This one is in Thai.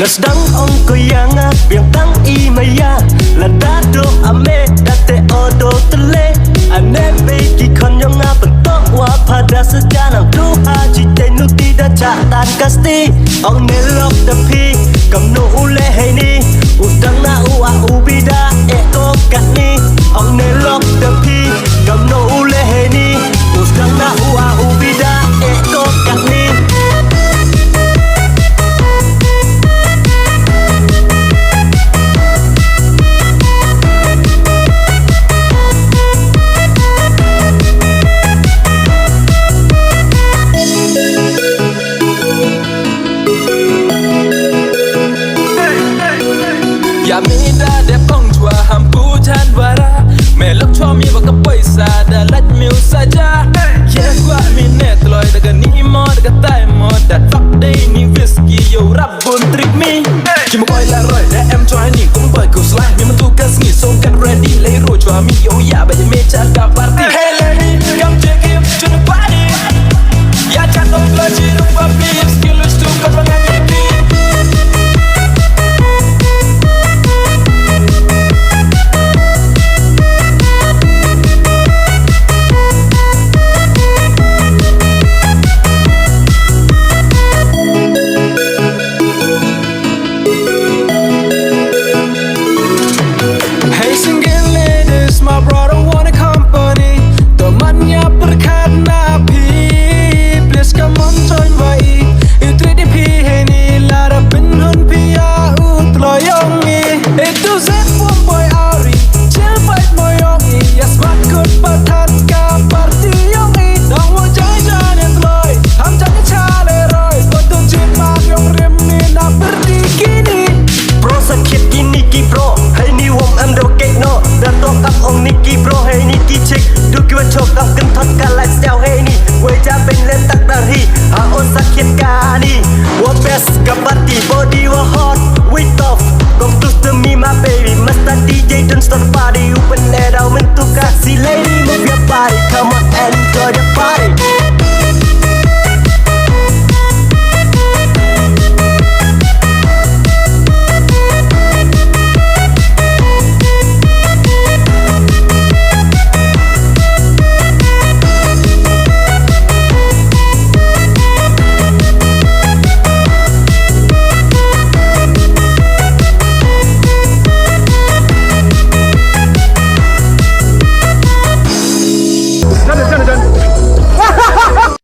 Ngasdang ong koyanga biang tang I maya la dado ame date odo tele ane beki konyonga bentok wa pada sejanang doa cite nuti da catan kasti ong nelok tepi kam no ule heni udang na ua ubida eko katni ong nelok tepi kam no ule heni udang na ua ubida eko katniอย่ามีดาเด็บของชัวห้ามผู้ชันวาระแม่ลูกชอบมีบอกกับปอยซาดาลัดมิวซาจ้าเยอะกว่ามีเน็ตลอยแต่กันนี้มอดกับใต้มอดดัดฟักได้นี่วิสกี้อยู่รับบนทริกมีคิดมาคอยละร่อยและแอมจอยนี่กุ้งเปิดกูสไลด์มีมันตูกัสงี้ส่งกันเรดี้เลยรู้ชัวมีโยยาแบบยังไม่ชัดกับปาร์ตี้